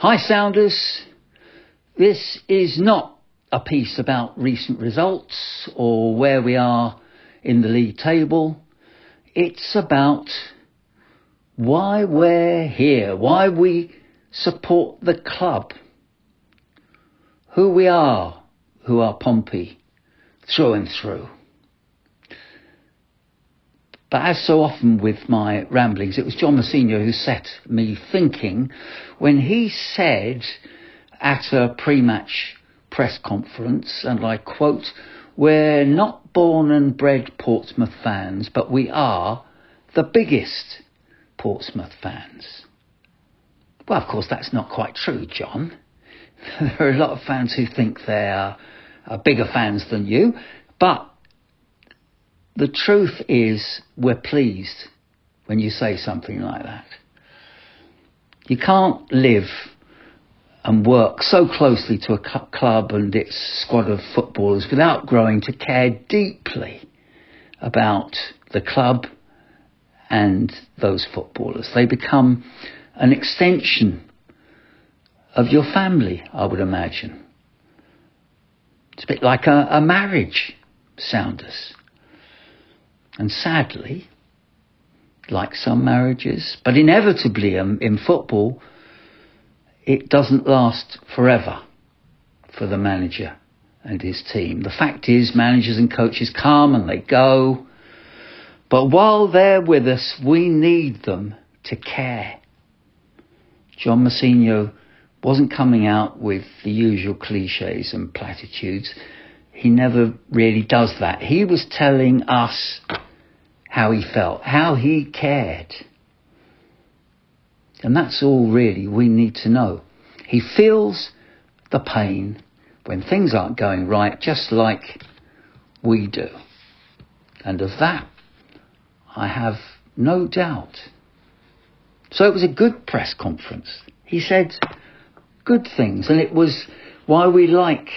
Hi Sounders, this is not a piece about recent results or where we are in the league table. It's about why we're here, why we support the club, who we are, who are Pompey through and through. But as so often with my ramblings, it was John Mousinho who set me thinking when he said at a pre-match press conference, and I quote, "We're not born and bred Portsmouth fans, but we are the biggest Portsmouth fans." Well, of course, that's not quite true, John. There are a lot of fans who think they are bigger fans than you, but the truth is, we're pleased when you say something like that. You can't live and work so closely to a club and its squad of footballers without growing to care deeply about the club and those footballers. They become an extension of your family, I would imagine. It's a bit like a marriage, Sounders. And sadly, like some marriages, but inevitably in football, it doesn't last forever for the manager and his team. The fact is, managers and coaches come and they go, but while they're with us, we need them to care. John Mousinho wasn't coming out with the usual cliches and platitudes. He never really does that. He was telling us how he felt, how he cared. And that's all really we need to know. He feels the pain when things aren't going right, just like we do. And of that, I have no doubt. So it was a good press conference. He said good things, and it was why we like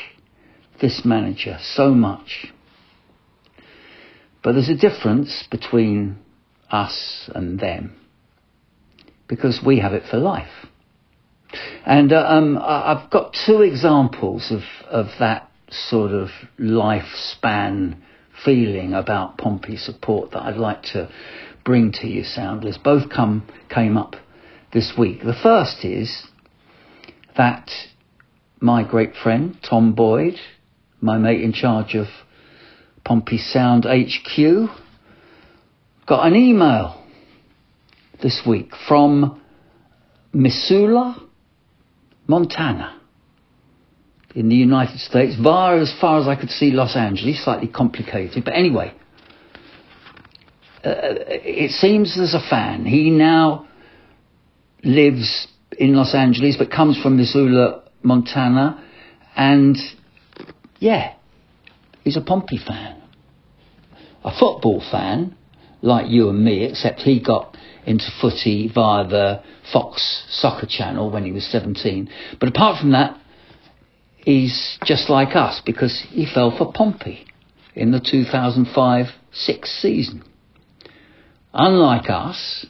this manager so much. But there's a difference between us and them, because we have it for life. And I've got two examples of that sort of lifespan feeling about Pompey support that I'd like to bring to you, Sounders. Both came up this week. The first is that my great friend, Tom Boyd, my mate in charge of Pompey Sound HQ, got an email this week from Missoula, Montana, in the United States, via, as far as I could see, Los Angeles. Slightly complicated, but anyway, it seems there's a fan. He now lives in Los Angeles, but comes from Missoula, Montana, and yeah, he's a Pompey fan. A football fan, like you and me, except he got into footy via the Fox Soccer Channel when he was 17. But apart from that, he's just like us, because he fell for Pompey in the 2005-06 season. Unlike us,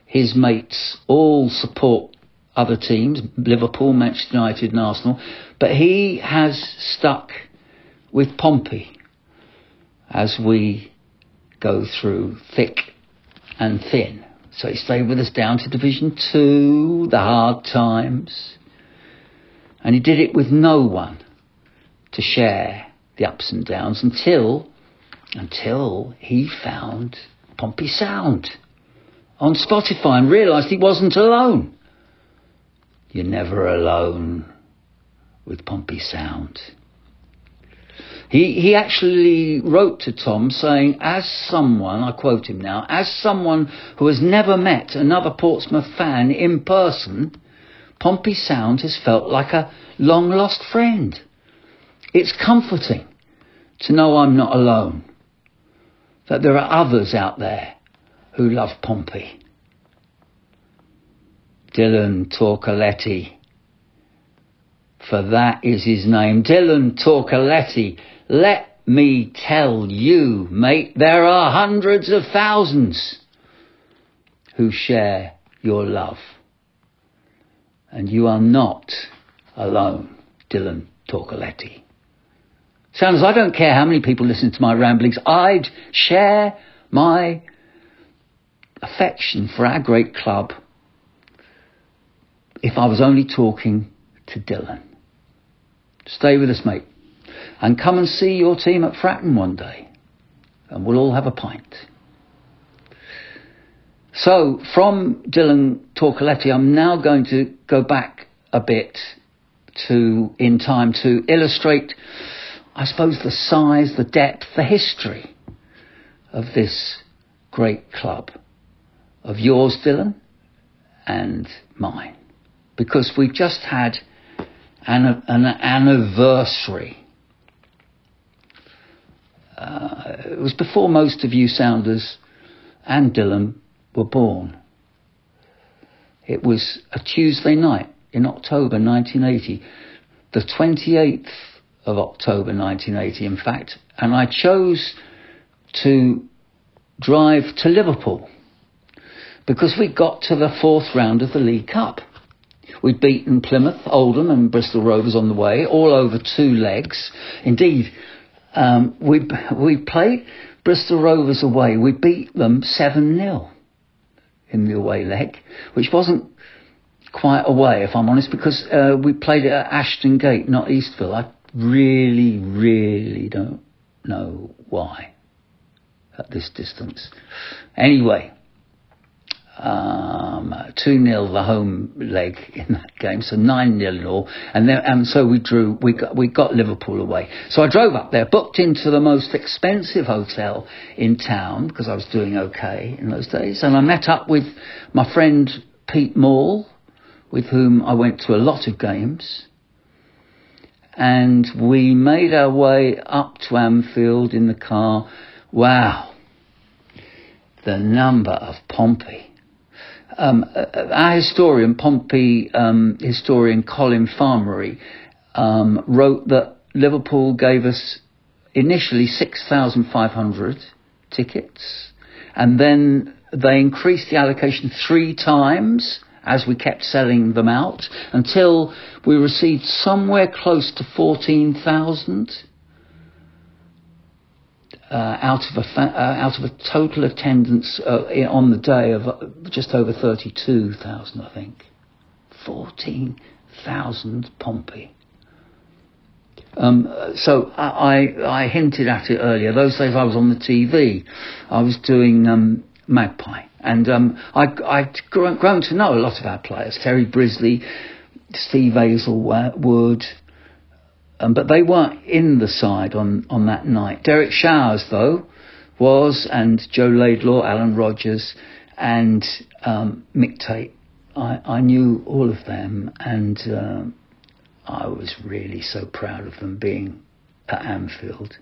his mates all support other teams, Liverpool, Manchester United and Arsenal, but he has stuck with Pompey as we go through thick and thin. So he stayed with us down to Division 2, the hard times, and he did it with no one to share the ups and downs until he found Pompey Sound on Spotify and realised he wasn't alone. You're never alone with Pompey Sound. He actually wrote to Tom saying, as someone, I quote him now, as someone who has never met another Portsmouth fan in person, Pompey Sound has felt like a long-lost friend. It's comforting to know I'm not alone, that there are others out there who love Pompey. Dylan Torcoletti, for that is his name. Dylan Torcoletti. Let me tell you, mate, there are hundreds of thousands who share your love. And you are not alone, Dylan Torcoletti. Sounds, I don't care how many people listen to my ramblings. I'd share my affection for our great club if I was only talking to Dylan. Stay with us, mate, and come and see your team at Fratton one day, and we'll all have a pint. So, from Dylan Torcoletti, I'm now going to go back a bit in time to illustrate, I suppose, the size, the depth, the history of this great club, of yours, Dylan, and mine, because we've just had an anniversary. It was before most of you Sounders and Dylan were born. It was a Tuesday night in October 1980, the 28th of October 1980, in fact, and I chose to drive to Liverpool because we got to the fourth round of the League Cup. We'd beaten Plymouth, Oldham and Bristol Rovers on the way, all over 2 legs. Indeed, we played Bristol Rovers away. We beat them 7-0 in the away leg, which wasn't quite away, if I'm honest, because we played it at Ashton Gate, not Eastville. I really don't know why at this distance. Anyway, 2-0 the home leg in that game, so 9-0 in all, and so we drew. We got Liverpool away. So I drove up there, booked into the most expensive hotel in town because I was doing okay in those days, and I met up with my friend Pete Maul, with whom I went to a lot of games, and we made our way up to Anfield in the car. Wow, the number of Pompey. Our historian, Pompey historian Colin Farmery, wrote that Liverpool gave us initially 6,500 tickets, and then they increased the allocation 3 times as we kept selling them out, until we received somewhere close to 14,000 out of a total attendance on the day of just over 32,000, I think. 14,000 Pompey. So I hinted at it earlier. Those days I was on the TV. I was doing Magpie. And I'd grown to know a lot of our players. Terry Brisley, Steve Hazelwood. But they weren't in the side on that night. Derek Showers, though, was, and Joe Laidlaw, Alan Rogers, and Mick Tate. I knew all of them, and I was really so proud of them being at Anfield.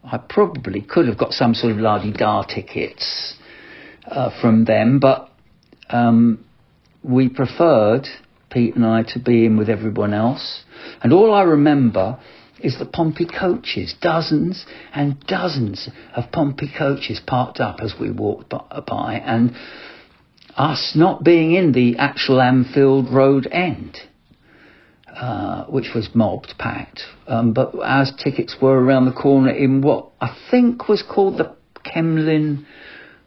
I probably could have got some sort of la-di-da tickets from them, but we preferred, Pete and I, to be in with everyone else. And all I remember is the Pompey coaches, dozens and dozens of Pompey coaches parked up as we walked by, and us not being in the actual Anfield Road end, which was mobbed, packed. But our tickets were around the corner in what I think was called the Kemlyn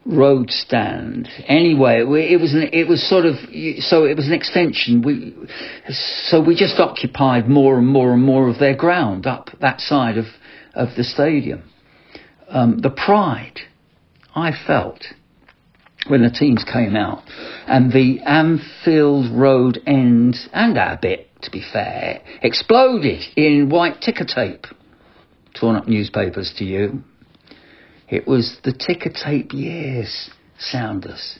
Road stand. Anyway, it was an extension. We just occupied more and more and more of their ground up that side of the stadium. The pride I felt when the teams came out, and the Anfield Road end and our bit, to be fair, exploded in white ticker tape. Torn up newspapers to you. It was the ticker tape years, Sounders.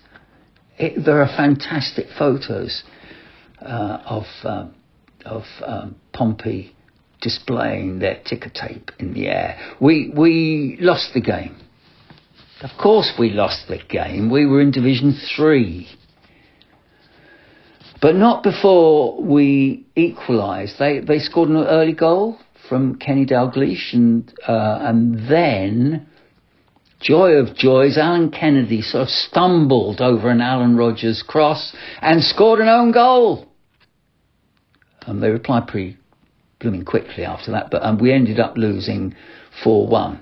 There are fantastic photos of Pompey displaying their ticker tape in the air. We lost the game. Of course we lost the game. We were in Division 3. But not before we equalised. They scored an early goal from Kenny Dalglish, and then joy of joys, Alan Kennedy sort of stumbled over an Alan Rodgers cross and scored an own goal. They replied pretty blooming quickly after that, but we ended up losing 4-1.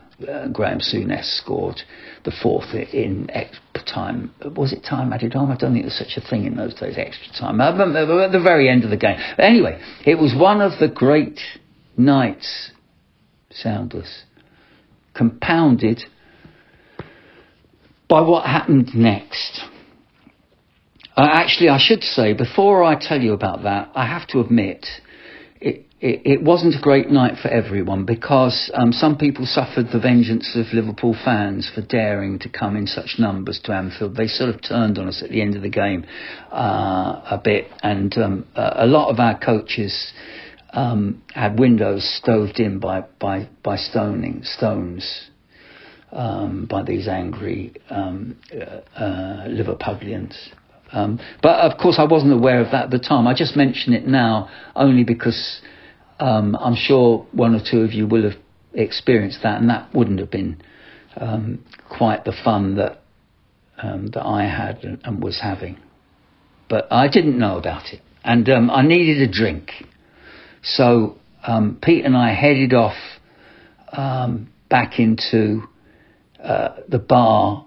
Graham Souness scored the fourth in extra time. Was it time added on? I don't think there was such a thing in those days, extra time. At the very end of the game. But anyway, it was one of the great nights, Soundless, compounded by what happened next. Actually, I should say, before I tell you about that, I have to admit, it wasn't a great night for everyone, because some people suffered the vengeance of Liverpool fans for daring to come in such numbers to Anfield. They sort of turned on us at the end of the game a bit, and a lot of our coaches had windows stoved in by stones by these angry Liverpudlians. But of course I wasn't aware of that at the time. I just mention it now only because I'm sure one or two of you will have experienced that, and that wouldn't have been quite the fun that I had and was having. But I didn't know about it, and I needed a drink. So Pete and I headed off back into the bar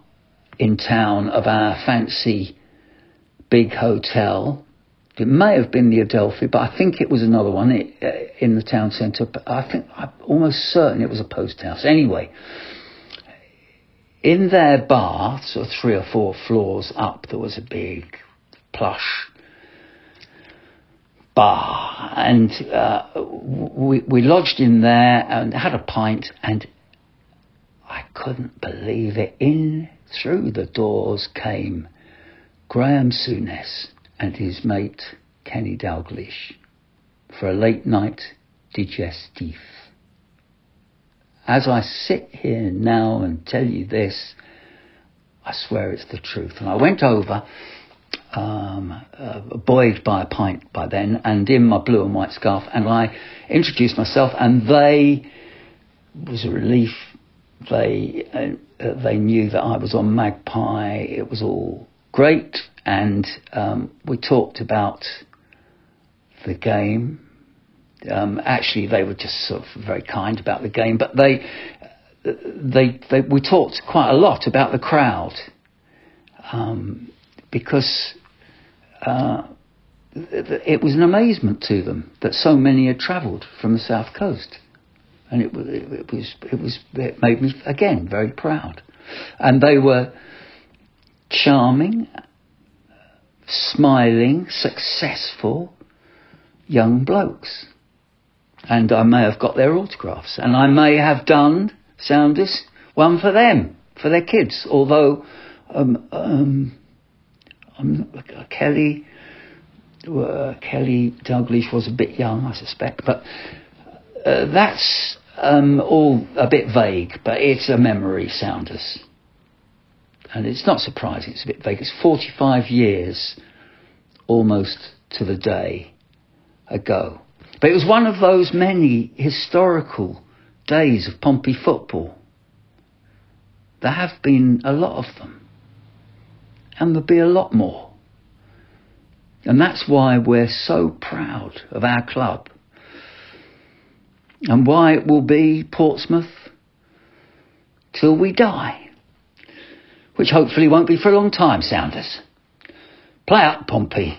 in town of our fancy big hotel. It may have been the Adelphi, but I think it was another one in the town centre. But I'm almost certain it was a post house. Anyway, in their bar, sort of 3 or 4 floors up, there was a big plush bar, and we lodged in there and had a pint, and I couldn't believe it. In through the doors came Graham Souness and his mate Kenny Dalglish for a late night digestif. As I sit here now and tell you this, I swear it's the truth. And I went over, buoyed by a pint by then, and in my blue and white scarf, and I introduced myself, and it was a relief. They knew that I was on Magpie. It was all great, and we talked about the game. Actually, they were just sort of very kind about the game, but we talked quite a lot about the crowd, because it was an amazement to them that so many had travelled from the south coast, and it made me again very proud. And they were charming, smiling, successful young blokes. And I may have got their autographs, and I may have done, Sounders, one for them, for their kids. Although Kelly Dalglish was a bit young, I suspect. But that's all a bit vague. But it's a memory, Sounders, and it's not surprising. It's a bit vague. It's 45 years, almost to the day ago. But it was one of those many historical days of Pompey football. There have been a lot of them, and there'll be a lot more. And that's why we're so proud of our club, and why it will be Portsmouth till we die, which hopefully won't be for a long time, Sounders. Play up, Pompey.